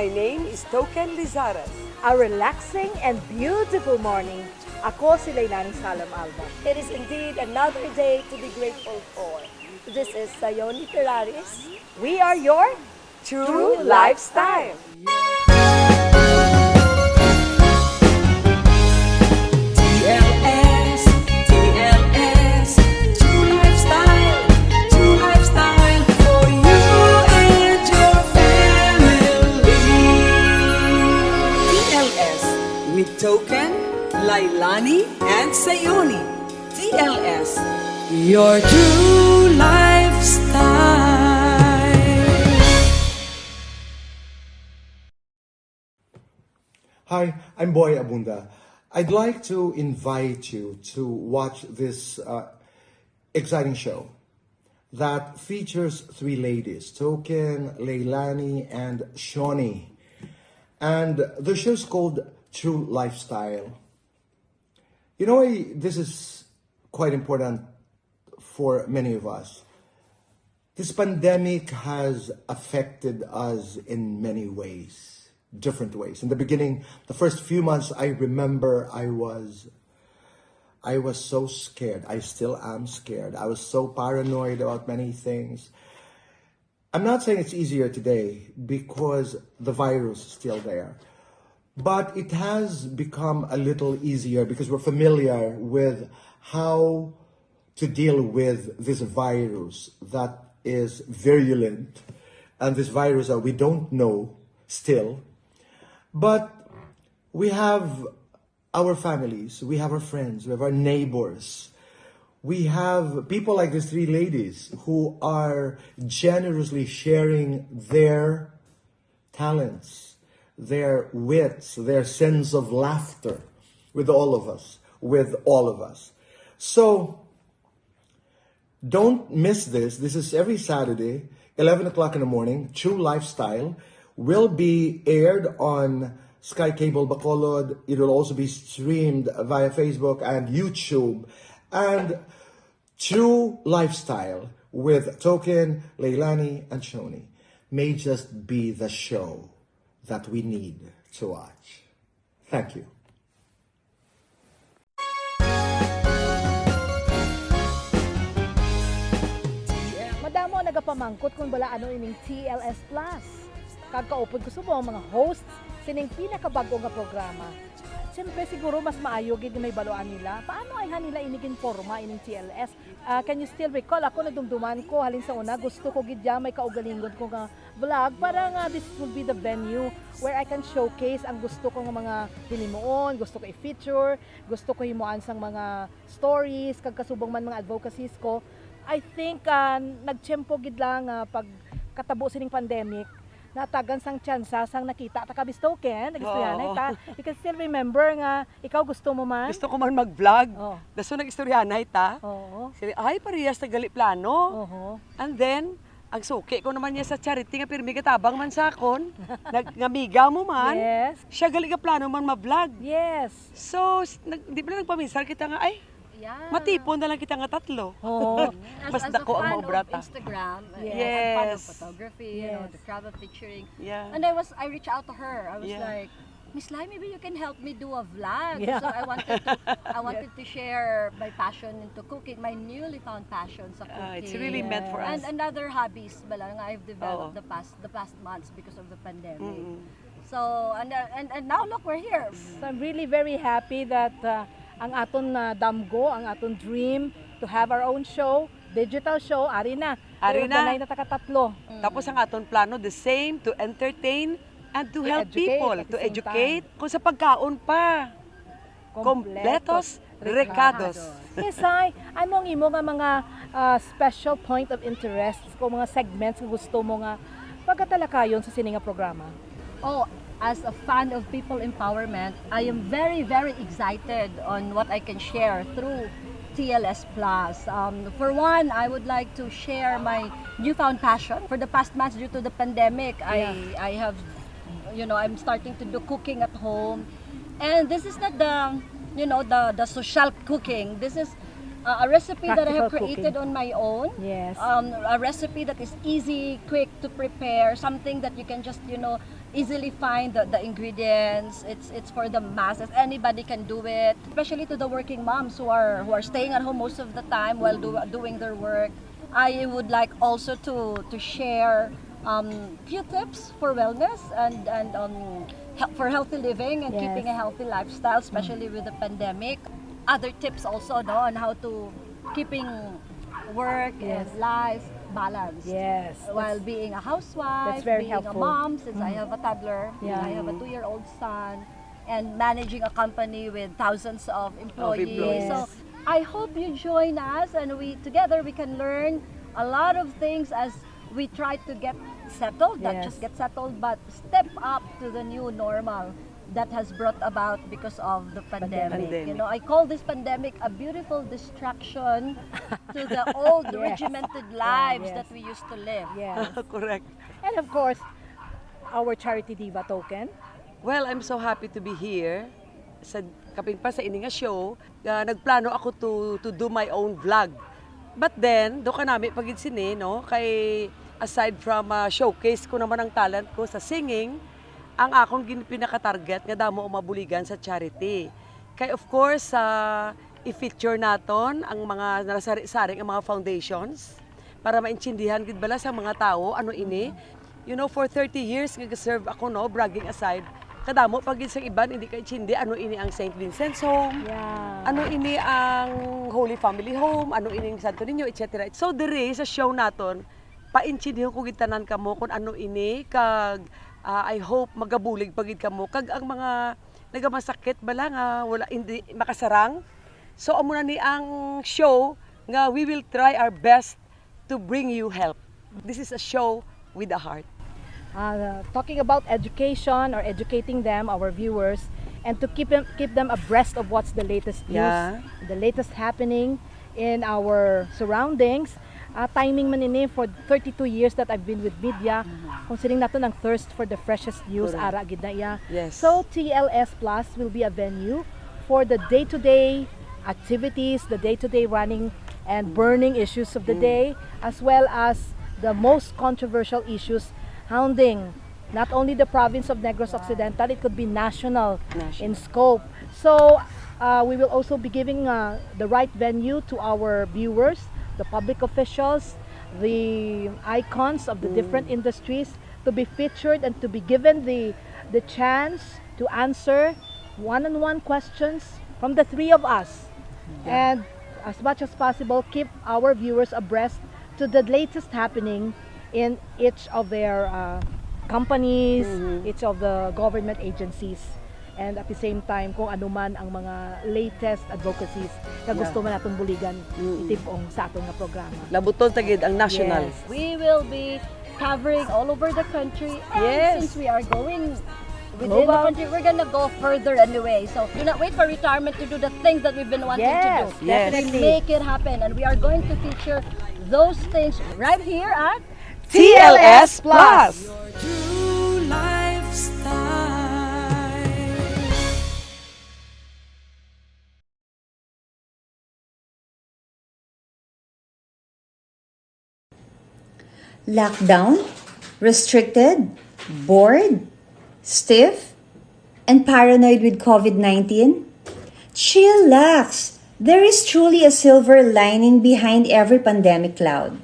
My name is Token Lizares. A relaxing and beautiful morning. Ako si Leilani Salem-Alba. It is indeed another day to be grateful for. This is Siony Hijara-Ferraris. We are your True Lifestyle. TLS, TLS, true lifestyle for you and your family. TLS with Token, Leilani, and Siony. TLS, your true lifestyle. Hi, I'm Boy Abunda. I'd like to invite you to watch this exciting show that features three ladies, Token, Leilani, and Siony. And the show's called True Lifestyle. You know, this is quite important for many of us. This pandemic has affected us in many ways. Different ways. In the beginning, the first few months, I remember I was so scared. I still am scared. I was so paranoid about many things. I'm not saying it's easier today because the virus is still there. But it has become a little easier because we're familiar with how to deal with this virus that is virulent and this virus that we don't know still. But we have our families, we have our friends, we have our neighbors. We have people like these three ladies who are generously sharing their talents, their wits, their sense of laughter with all of us, So don't miss this. This is every Saturday, 11 o'clock in the morning, True Lifestyle. Will be aired on Sky Cable Bacolod. It will also be streamed via Facebook and YouTube. And True Lifestyle with Token, Leilani, and Siony may just be the show that we need to watch. Thank you. Madamo nagapamangkot kung bala ano ining TLS Plus. Kagkaupod ko sa mga hosts sining pinakabago nga programa. Siyempre siguro mas maayo gid may baloan nila. Paano ay nila inigin forma ining TLS? Can you still recall? Ako nadumduman ko halin sa una gusto ko gid may kaugalingon ko nga vlog para nga this will be the venue where I can showcase ang gusto ko nga mga hinimuon, gusto ko i-feature, gusto ko himuan sang mga stories kag kasubong man mga advocacies ko. I think nagtiyempo gid lang pag katabo sining pandemic natagan sang tsansa sang nakita ta kabis Token nagistoryanay ta. You can still remember nga ikaw gusto mo man? Gusto ko man mag-vlog. Oh. Daso nag-istoryanay ta. Oo. Sili, ay parehas na gali plano. And then, ang suki ko naman niya sa charity nga pirmi katabang man sa akon. Ngamiga mo man. Yes. Siya gali ka plano man ma-vlog. Yes. So, di ba nagpaminsar kita nga, ay, Yeah. matipon na lang kita nga tatlo. Oo. Mas as dako a ang fan maobrata. of Instagram, Yes. I'm fan of photography, you know, Yes. the travel picturing. Yeah. And I reached out to her. I was Yeah. like, Miss Lai, maybe you can help me do a vlog. Yeah. So I wanted to share my passion into cooking, my newly found passion sa cooking. It's really meant for us. And other hobbies bala nga I've developed Oo. the past months because of the pandemic. So and now look, we're here. So I'm really very happy that ang aton damgo, ang aton dream to have our own show, digital show, ari na. Ari na. Danay na takatatlo. Tapos ang aton plano, the same, to entertain and to help educate people, at the to same educate. Kung sa pagkaon pa. Kompletos, recados. Yes, ay, anong imo nga mga special point of interest kung mga segments nga gusto mo nga pagkatalakayon sa sininga programa? Oh, as a fan of people empowerment, I am very, very excited on what I can share through TLS Plus. For one, I would like to share my newfound passion. For the past months, due to the pandemic, I have, I'm starting to do cooking at home. And this is not the social cooking. This is a recipe that I have Practical created cooking. on my own. Yes. A recipe that is easy, quick to prepare, something that you can just, easily find the ingredients. It's for the masses. Anybody can do it, especially to the working moms who are staying at home most of the time while doing their work. I would like also to share few tips for wellness and for healthy living and Yes. keeping a healthy lifestyle, especially with the pandemic. Other tips also, no, on how to keeping work Yes. and life balanced. Yes. While being a housewife, that's very being helpful. a mom, since I have a toddler, Yeah. I have a 2-year-old son, and managing a company with thousands of employees. employees. So I hope you join us, and together we can learn a lot of things as we try to get settled, not Yes. just get settled, but step up to the new normal that has brought about because of the pandemic. Pandemic. You know, I call this pandemic a beautiful distraction to the old Yes. regimented lives yes. that we used to live. Yes. Correct. And of course, our Charity Diva token. Well, I'm so happy to be here sa kapin pa sa ininga show. Nagplano ako to do my own vlog. But then, do ka namin pagid sini, no? Kay aside from showcase ko naman ang talent ko sa singing, ang akong pinaka-target nga damo mabuligan sa charity. Kay of course, i-feature naton ang mga nasari-saring ang mga foundations para maintindihan gid bala sa mga tao ano ini. You know, for 30 years nag-serve ako, no, bragging aside. Kadamo pagid sa iban hindi kay chindi ano ini ang St. Vincent's Home. Yeah. Ano ini ang Holy Family Home, ano ini ang Santo Niño, etc. So dire sa show naton, paintindihan ko gid tanan kamo kung ano ini kag I hope magabulig pagid kamo kag ang mga nagamasakit bala nga wala hindi makasarang. So amo na ni ang show nga we will try our best to bring you help. This is a show with a heart. Talking about education or educating them, our viewers, and to keep them abreast of what's the latest news, Yeah. the latest happening in our surroundings. Timing man ini for 32 years that I've been with media, considering nato ng thirst for the freshest news, Correct. ara gid na iya. Yes. So TLS Plus will be a venue for the day-to-day activities, the day-to-day running and burning issues of the day, as well as the most controversial issues hounding not only the province of Negros Occidental, it could be national in scope. So we will also be giving the right venue to our viewers, the public officials, the icons of the different industries to be featured and to be given the chance to answer one-on-one questions from the three of us. And as much as possible, keep our viewers abreast to the latest happening in each of their companies, each of the government agencies, and at the same time kung ano man ang mga latest advocacies na gusto man natin buligan itipong sa atong nga programa. Labuton tagid ang national. Yes. We will be covering all over the country, and Yes. since we are going within Global. the country, we're gonna go further anyway. So do not wait for retirement to do the things that we've been wanting Yes, to do. yes. We make it happen, and we are going to feature those things right here at TLS Plus. True lifestyle. Lockdown, restricted, bored, stiff, and paranoid with COVID-19? Chillax! There is truly a silver lining behind every pandemic cloud.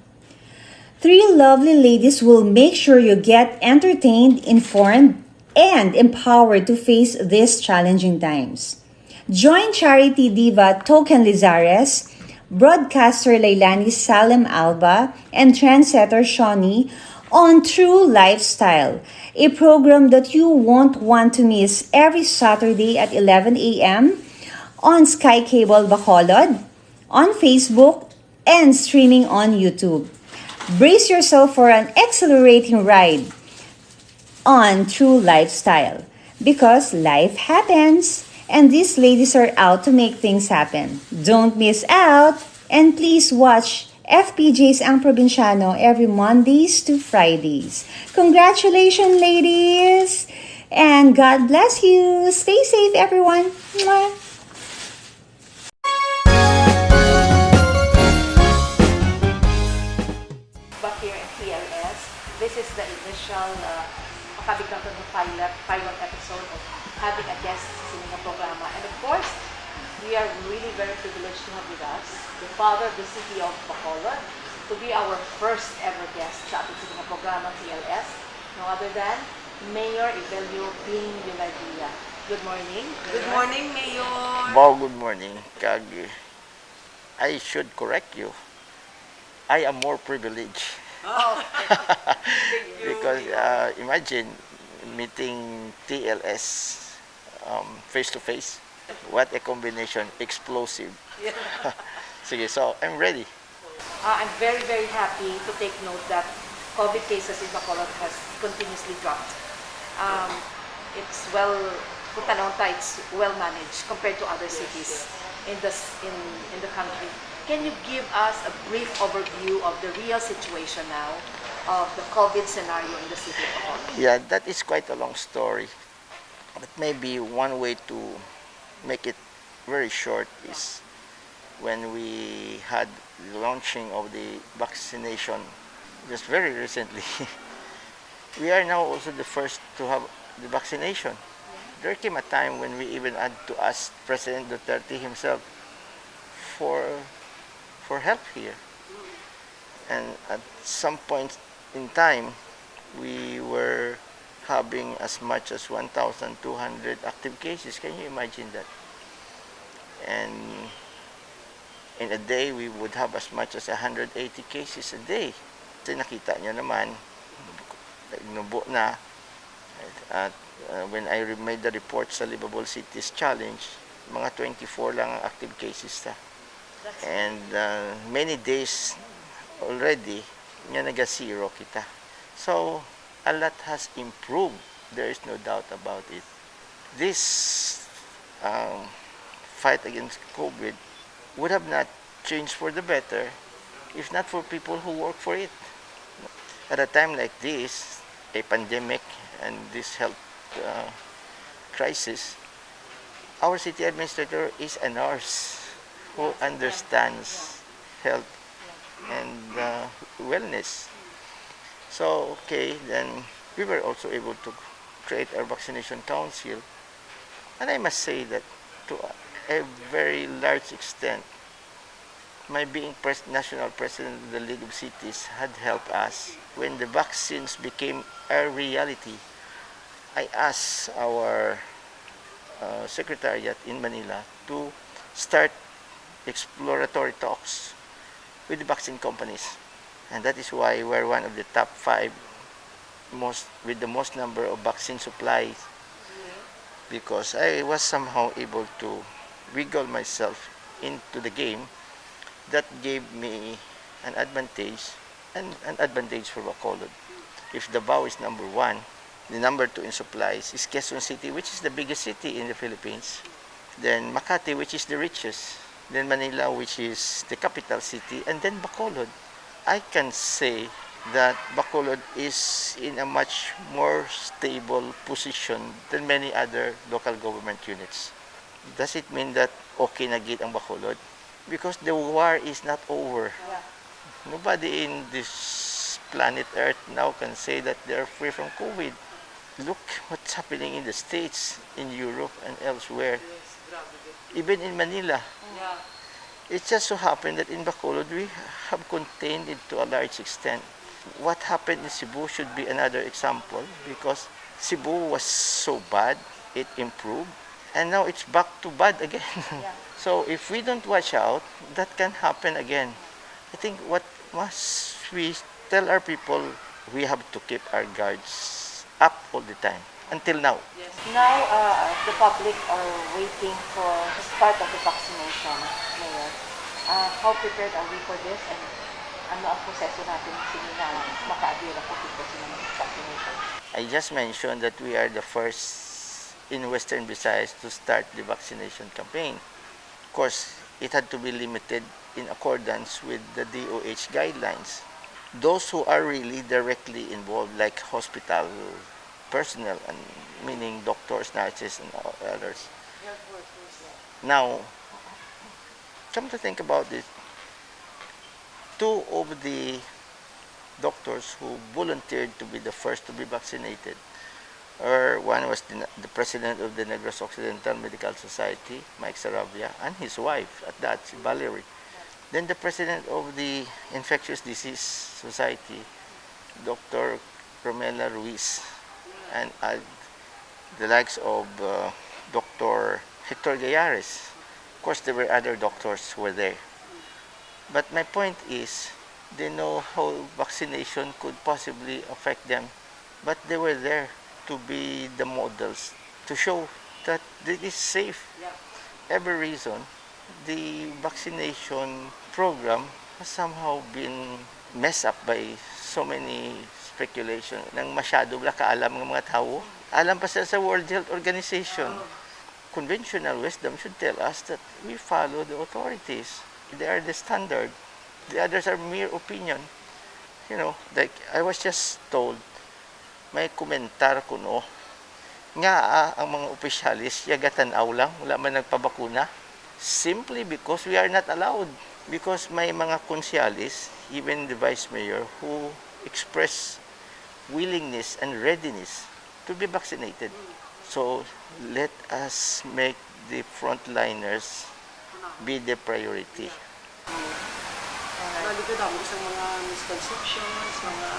Three lovely ladies will make sure you get entertained, informed, and empowered to face these challenging times. Join Charity Diva Token Lizares, broadcaster Leilani Salem-Alba, and trendsetter Siony on True Lifestyle, a program that you won't want to miss every Saturday at 11 a.m. on Sky Cable Bacolod, on Facebook, and streaming on YouTube. Brace yourself for an exhilarating ride on True Lifestyle because life happens and these ladies are out to make things happen. Don't miss out and please watch FPJ's Ang Provinciano every Mondays to Fridays. Congratulations, ladies! And God bless you! Stay safe, everyone! Mwah! But here in TLS, this is the initial makabigyan ko ng 5 with us, the father of the city of Bacolod, to be our first ever guest sa ating sa programa TLS. No other than Mayor Evelio Ping Villadia. Good morning. Good morning, Mayor. Bao, good morning. Kag, I should correct you. I am more privileged. Oh, thank you. Because imagine meeting TLS face to face. What a combination, explosive. Sige, so I'm ready. I'm very, very happy to take note that COVID cases in Bacolod has continuously dropped. It's it's well managed compared to other cities in the country. Can you give us a brief overview of the real situation now of the COVID scenario in the city of Bacolod? Yeah, that is quite a long story. But maybe one way to make it very short is when we had the launching of the vaccination just very recently. We are now also the first to have the vaccination. There came a time when we even had to ask President Duterte himself for help here. And at some point in time, we were having as much as 1,200 active cases. Can you imagine that? And in a day, we would have as much as 180 cases a day. Kasi nakita nyo naman, nubo na. At when I made the report sa Livable Cities Challenge, mga 24 lang ang active cases na. And many days already, nga naga-zero kita. So, a lot has improved. There is no doubt about it. This fight against COVID would have not changed for the better if not for people who work for it. At a time like this, a pandemic and this health crisis, our city administrator is a nurse who understands health and wellness. So, okay, then we were also able to create our vaccination council. And I must say that to a very large extent, my being national president of the League of Cities had helped us. When the vaccines became a reality, I asked our secretariat in Manila to start exploratory talks with the vaccine companies. And that is why we're one of the top 5 with the most number of vaccine supplies, because I was somehow able to wiggle myself into the game that gave me an advantage and an advantage for Bacolod. If Davao is number 1, the number 2 in supplies is Quezon City, which is the biggest city in the Philippines. Then Makati, which is the richest. Then Manila, which is the capital city. And then Bacolod. I can say that Bacolod is in a much more stable position than many other local government units. Does it mean that okay na gid ang Bacolod? Because the war is not over. Yeah. Nobody in this planet Earth now can say that they are free from COVID. Look what's happening in the States, in Europe, and elsewhere. Even in Manila. Yeah. It just so happened that in Bacolod, we have contained it to a large extent. What happened in Cebu should be another example, because Cebu was so bad, it improved, and now it's back to bad again. Yeah. So if we don't watch out, that can happen again. I think what must we tell our people, we have to keep our guards up all the time, until now. Yes. Now, the public are waiting for the start of the vaccination, Mayor. How prepared are we for this? And ano ang proseso natin sige na maka-adira po dito sa vaccination? I just mentioned that we are the first in Western Visayas to start the vaccination campaign. Of course, it had to be limited in accordance with the DOH guidelines. Those who are really directly involved, like hospital personnel, and meaning doctors, nurses, and others. Now, come to think about this, 2 of the doctors who volunteered to be the first to be vaccinated or one was the president of the Negros Occidental Medical Society, Mike Saravia, and his wife at that, Valerie. Then the president of the Infectious Disease Society, Dr. Romela Ruiz, and the likes of Dr. Hector Gayares. Of course, there were other doctors who were there. But my point is, they know how vaccination could possibly affect them, but they were there to be the models, to show that it is safe. Every reason, the vaccination program has somehow been messed up by so many speculation nang masyado wala kaalam ng mga tao. Alam pa sila sa World Health Organization. Conventional wisdom should tell us that we follow the authorities. They are the standard. The others are mere opinion. You know, like I was just told, may komentar kuno nga ang mga opisyalis yagatanaw lang, wala man nagpabakuna, simply because we are not allowed. Because may mga konsyalis, even the vice mayor, who express willingness and readiness to be vaccinated. So let us make the frontliners be the priority. Bali ko damo sa mga misconceptions, mga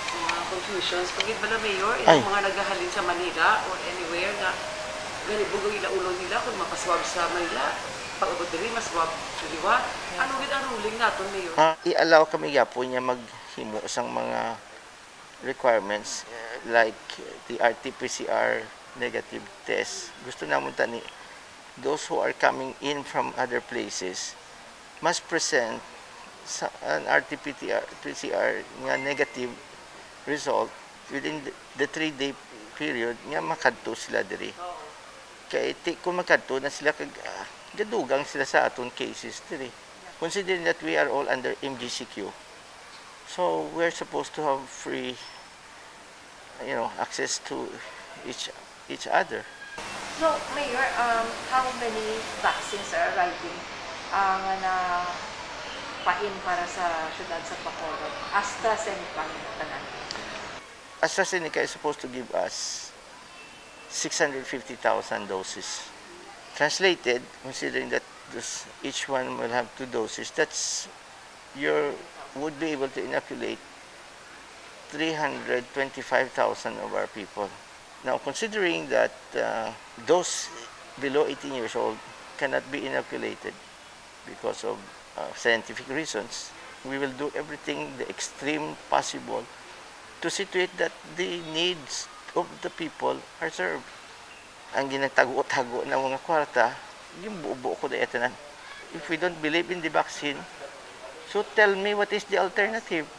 mga confusions. Pagit ba na mayor, yung mga naghahalin sa Manila or anywhere na ganibugong ilaulo nila kung mapaswab sa Manila, pag-abot diri, maswab sa liwa. Ano gid ang ruling naton mayor? I-allow kami po niya maghimo sang mga requirements like the RT-PCR negative test. Gusto namon tani, those who are coming in from other places must present an RT-PCR nga negative result within the 3-day period nga makadto sila diri. Kaya kung makadto na sila gadugang sila sa aton cases diri. Considering that we are all under MGCQ, so we're supposed to have free, access to each other. So, Mayor, how many vaccines are arriving na pain para sa syudad sa Bacolod? AstraZeneca tanan. AstraZeneca is supposed to give us 650,000 doses. Translated, considering that each one will have 2 doses, that's would be able to inoculate 325,000 of our people. Now, considering that those below 18 years old cannot be inoculated because of scientific reasons, we will do everything the extreme possible to situate that the needs of the people are served. Ang ginatago-tago ng mga kwarta, yung buo-buo ko na itanan. If we don't believe in the vaccine, so tell me what is the alternative?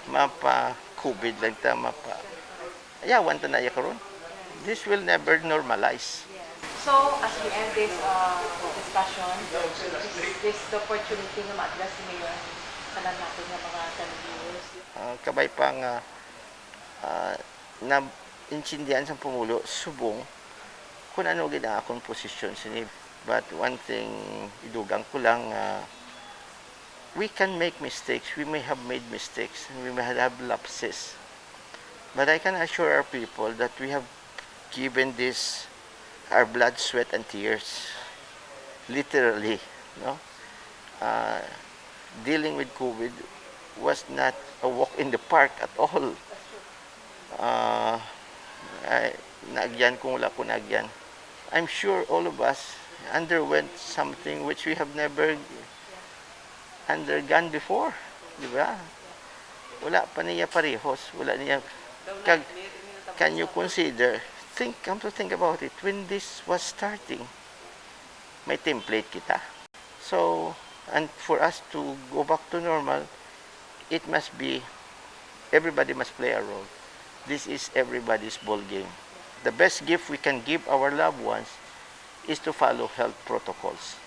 Mapa-COVID lang ta, ayawan ta na karon. This will never normalize. So, as we end this discussion, this the opportunity na ma-address ni Mayor sa natin ng mga televiewers. Kabay pang na intindihan sa Pangulo, subong kung ano gina akong posisyon sini. But one thing, idugang ko lang, we can make mistakes. We may have made mistakes. We may have lapses. But I can assure our people that we have given this our blood, sweat, and tears. Literally, no? Dealing with COVID was not a walk in the park at all. Naagyan kung wala ko naagyan. I'm sure all of us underwent something which we have never undergone before. Di ba? Wala pa niya parehos. Wala niya. Can you consider, come to think about it, when this was starting, may template kita. So, and for us to go back to normal, it must be, everybody must play a role. This is everybody's ball game. The best gift we can give our loved ones is to follow health protocols.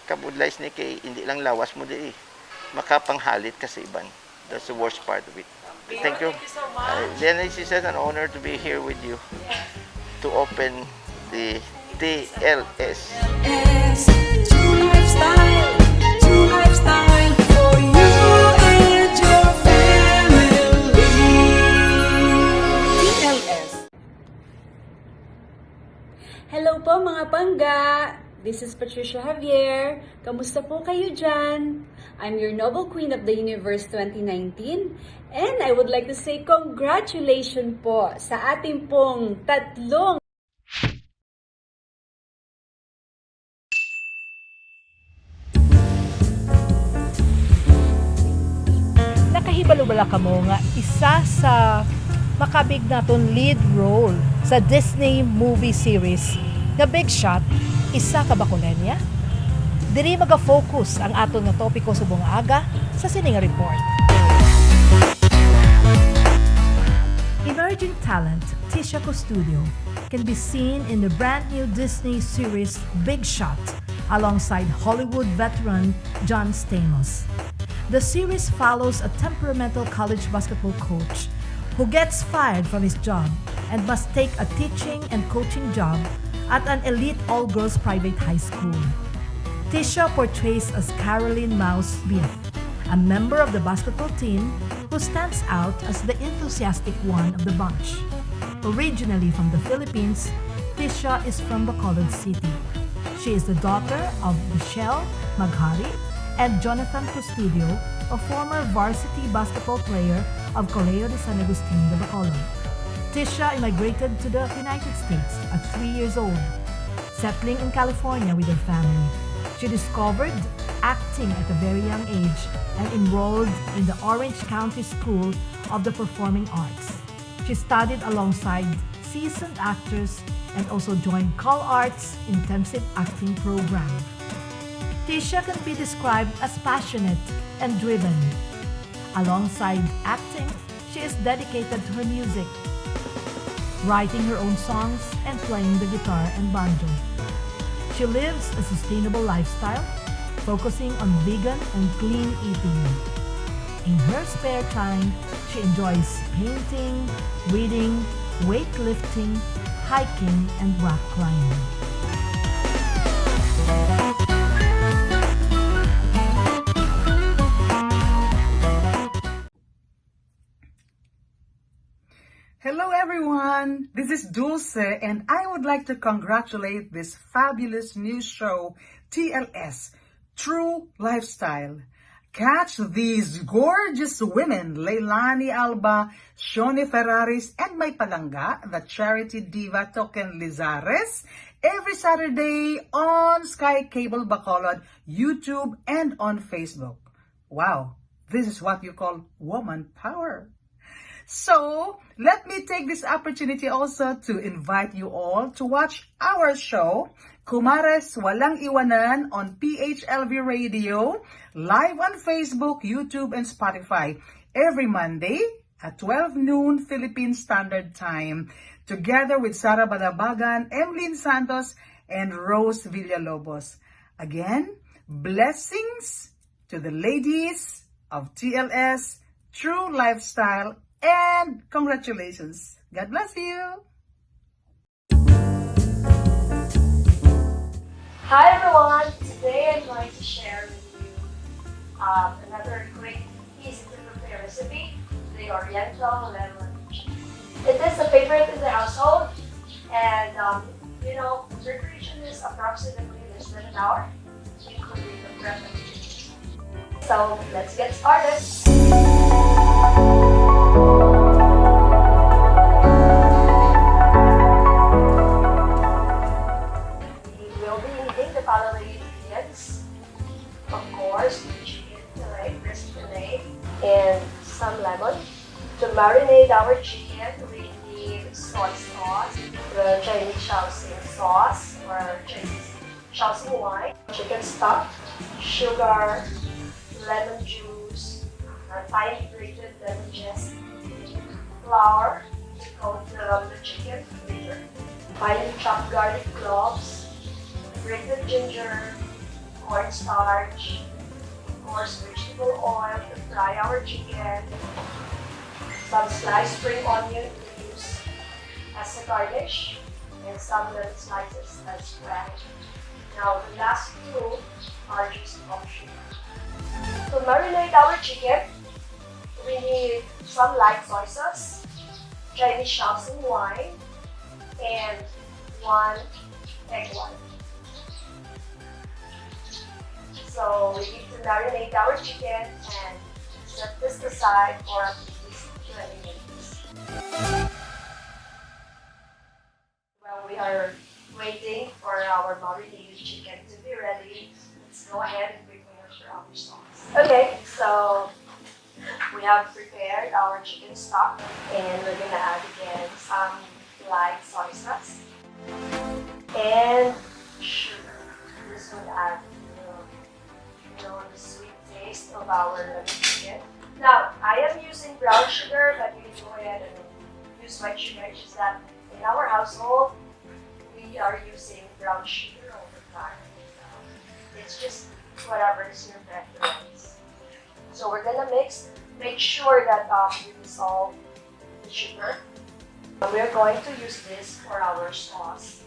Kabudlays ni kay hindi lang lawas mo di makapanghalit ka sa iban. That's the worst part of it. Thank you. Then it is an honor to be here with you to open the TLS. True lifestyle for you and your family. TLS, mangga! This is Patricia Javier. Kamusta po kayo dyan? I'm your Noble Queen of the Universe 2019 and I would like to say congratulations po sa ating pong tatlong Nakahibalo-bala ka mo nga isa sa makabig naton lead role sa Disney movie series nga Big Shot, isa ka Bacolenia? Diri maga-focus ang aton nga topiko sa buong aga sa Sining Report. Emerging talent Tisha Custodio can be seen in the brand new Disney series Big Shot alongside Hollywood veteran John Stamos. The series follows a temperamental college basketball coach who gets fired from his job and must take a teaching and coaching job at an elite all-girls private high school. Tisha portrays as Caroline Mouse Smith, a member of the basketball team who stands out as the enthusiastic one of the bunch. Originally from the Philippines, Tisha is from Bacolod City. She is the daughter of Michelle Maghari and Jonathan Custodio, a former varsity basketball player of Colegio de San Agustin de Bacolod. Tisha immigrated to the United States at 3 years old, settling in California with her family. She discovered acting at a very young age and enrolled in the Orange County School of the Performing Arts. She studied alongside seasoned actors and also joined CalArts intensive acting program. Tisha can be described as passionate and driven. Alongside acting, she is dedicated to her music, writing her own songs and playing the guitar and banjo. She lives a sustainable lifestyle, focusing on vegan and clean eating. In her spare time, she enjoys painting, reading, weightlifting, hiking, and rock climbing. Hello everyone, this is Dulce and I would like to congratulate this fabulous new show, TLS, True Lifestyle. Catch these gorgeous women, Leilani Alba, Siony Hijara-Ferraris, and my palangga, the Charity Diva token Lizares, every Saturday on Sky Cable Bacolod, YouTube, and on Facebook. Wow, this is what you call woman power. So, let me take this opportunity also to invite you all to watch our show, Kumares Walang Iwanan on PHLV Radio, live on Facebook, YouTube, and Spotify, every Monday at 12 noon Philippine Standard Time, together with Sara Balabagan, Emlyn Santos, and Rose Villalobos. Again, blessings to the ladies of TLS, True Lifestyle, and congratulations. God bless you. Hi everyone! Today I'm going to share with you another quick, easy to prepare recipe, the Oriental lemon cheese. It is a favorite in the household and preparation is approximately less than an hour, including the prep. So let's get started! Following ingredients, of course, chicken fillet, breast fillet, and some lemon. To marinate our chicken, we need soy sauce, the Chinese Shaoxing sauce, or Chinese Shaoxing wine, chicken stock, sugar, lemon juice, finely grated lemon zest, flour to coat the chicken later, finely chopped garlic cloves, grated ginger, cornstarch, of course vegetable oil to fry our chicken, some sliced spring onion to use as a garnish, and some lemon slices as well. Now the last two are just optional. To marinate our chicken, we need some light soy sauce, Chinese Shaoxing wine, and 1 egg white. So we need to marinate our chicken and set this aside for at least 20 minutes. While we are waiting for our marinated chicken to be ready, let's go ahead and prepare for our sauce. Okay, so we have prepared our chicken stock, and we're gonna add again some light soy sauce and sugar. This would add the sweet taste of our lemon chicken. Now, I am using brown sugar, but you can go ahead and use white sugar. It's just that in our household, we are using brown sugar all the time. It's just whatever is your preference. So we're gonna mix. Make sure that you dissolve the sugar. We're going to use this for our sauce.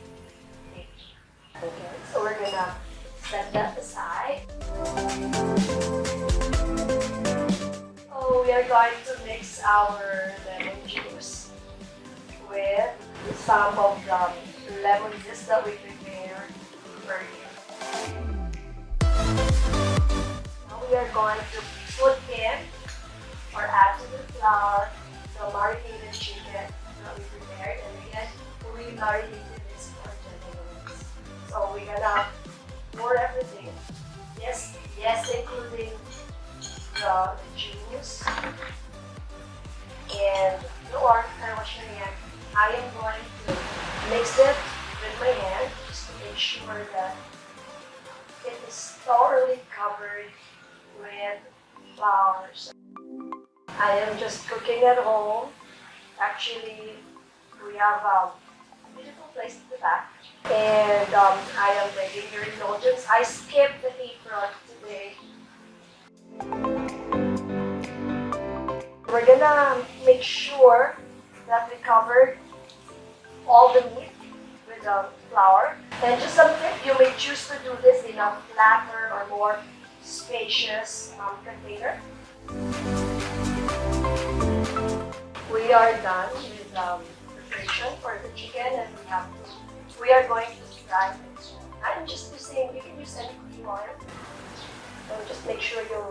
Okay, so we're gonna set that aside. So we are going to mix our lemon juice with some of the lemon zest that we prepared earlier. Now we are going to put in or add to the flour the marinated chicken that we prepared, and again we marinated this for 20 minutes. So we're gonna pour everything. Yes, including the juice and the oil. I am going to mix it with my hand just to make sure that it is thoroughly covered with flour. I am just cooking at home. Actually, we have a beautiful place at the back, and I am begging your indulgence. I skipped the apron today. We're gonna make sure that we covered all the meat with the flour. And just some tip, you may choose to do this in a flatter or more spacious container. We are done with preparation for the chicken, and we are going to fry it. I'm just using, you can use any cooking oil. And just make sure you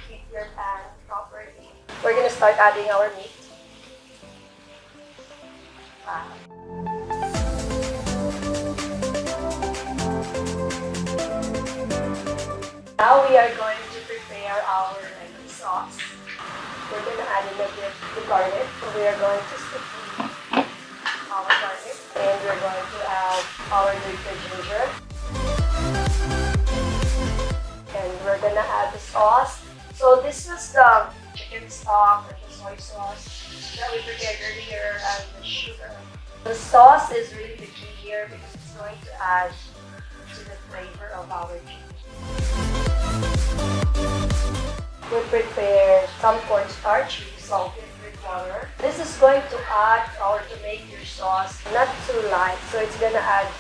heat your pan properly. We're gonna start adding our meat. Now we are going to prepare our lemon sauce. We're going to add in a bit the garlic. We are going to stick our garlic, and we're going to add our grated ginger. And we're going to add the sauce. So this was the chicken stock and the soy sauce that we prepared earlier, and the sugar. The sauce is really the key here because it's going to add to the flavor of our chicken. We prepare some cornstarch, we salt it with water. This is going to add or to make your sauce not too light, so it's gonna add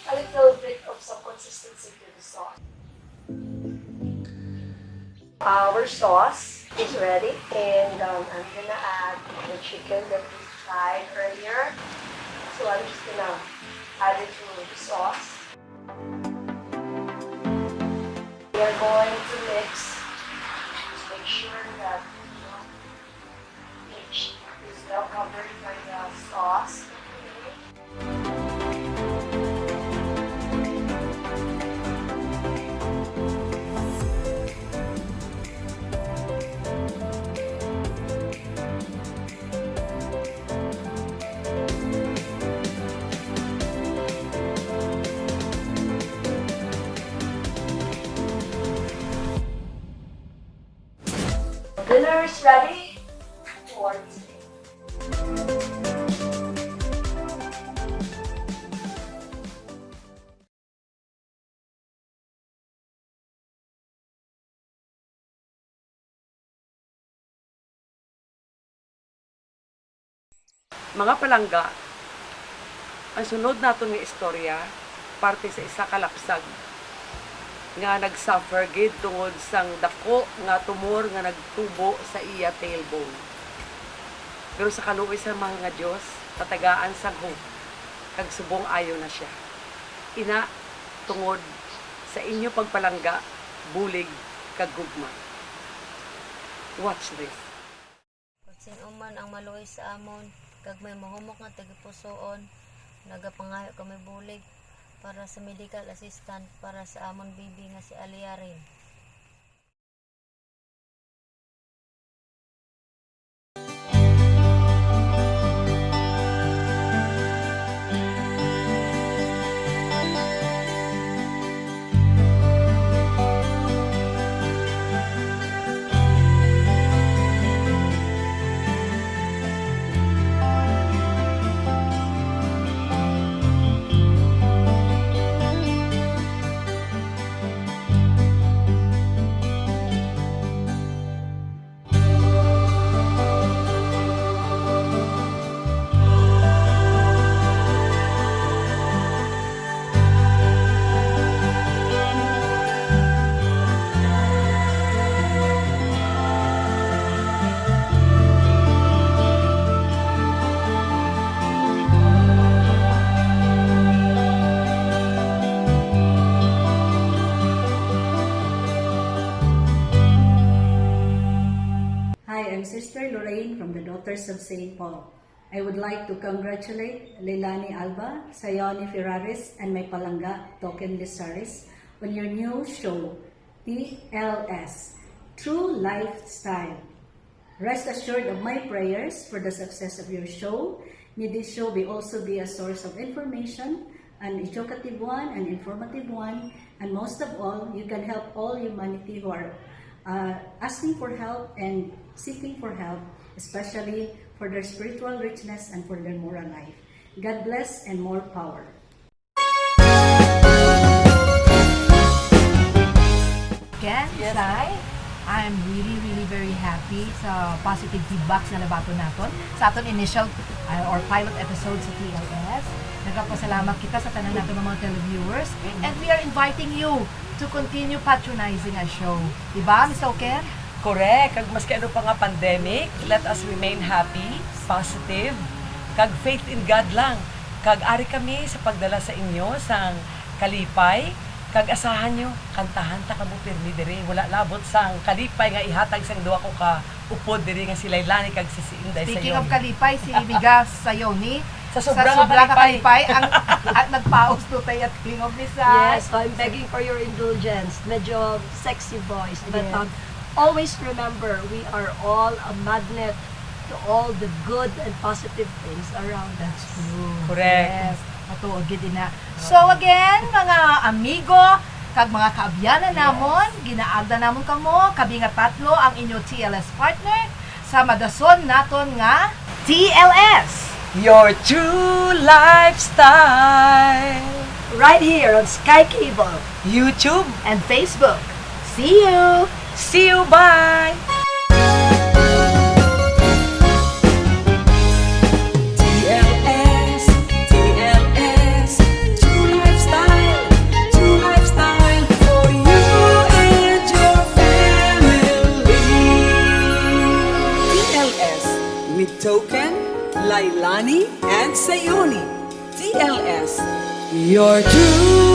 a little bit of some consistency to the sauce. Our sauce is ready, and I'm gonna add the chicken that we fried earlier. So I'm just gonna add it to the sauce. We are going to mix. Make sure that each is well covered by the sauce. Dinner is ready for today. Mga palangga, ang sunod naton nga istorya parte sa isa ka lapsag nga nagsuffer gid tungod sang dako nga tumor nga nagtubo sa iya tailbone. Pero sa kaluoy sa mga Dios, tatagaan sang hope kag subong ayo na siya. Ina tungod sa inyo pagpalangga, bulig, kag gugma. Watch this. Kung sinuman ang maluoy sa amon, kag may mahumok nga tagipusoon, nagapangayo kami bulig para sa medical assistant para sa amon bibi nga si Lizares. I'm Sister Loraine from the Daughters of St. Paul. I would like to congratulate Leilani Alba, Siony Hijara-Ferraris, and my palangga, Token Lizares, on your new show, TLS, True Lifestyle. Rest assured of my prayers for the success of your show. May this show also be a source of information, an educative one, an informative one, and most of all, you can help all humanity who are asking for help and seeking for help, especially for their spiritual richness and for their moral life. God bless and more power. Again, Sai, I'm really very happy sa positive feedbacks na nabato naton sa aton initial or pilot episode sa TLS. Nagpapasalamat kita sa tanan natin ng mga televiewers, and we are inviting you to continue patronizing our show. Diba, Ms. Oker? Correct. Kag maski ano pa nga pandemic, let us remain happy, positive, kag faith in God lang. Kag ari kami sa pagdala sa inyo sang kalipay, kag asahan nyo, kantahan ta kamo pirmi diri. Wala labot sang kalipay nga ihatag sang duwa ko ka upod diri nga si Leilani kag si Inday Sayon. Speaking of kalipay, si Migas Sayoni, sa sobrang kalipay ang nagpaos to tayo at King of Lizares. Yes, so I'm begging for your indulgence. Medyo sexy voice. But always remember, we are all a magnet to all the good and positive things around us. True. Correct. Yes. Matuog din na. So again, mga amigo, kag mga kaabyanan namon, ginaagda namon kamo, kabi nga tatlo ang inyo TLS partner sa madason naton nga TLS. Your true lifestyle. Right here on Sky Cable, YouTube, and Facebook. See you! See you, bye! TLS, TLS, true lifestyle for you and your family. TLS with Token, Leilani, and Siony. TLS, your true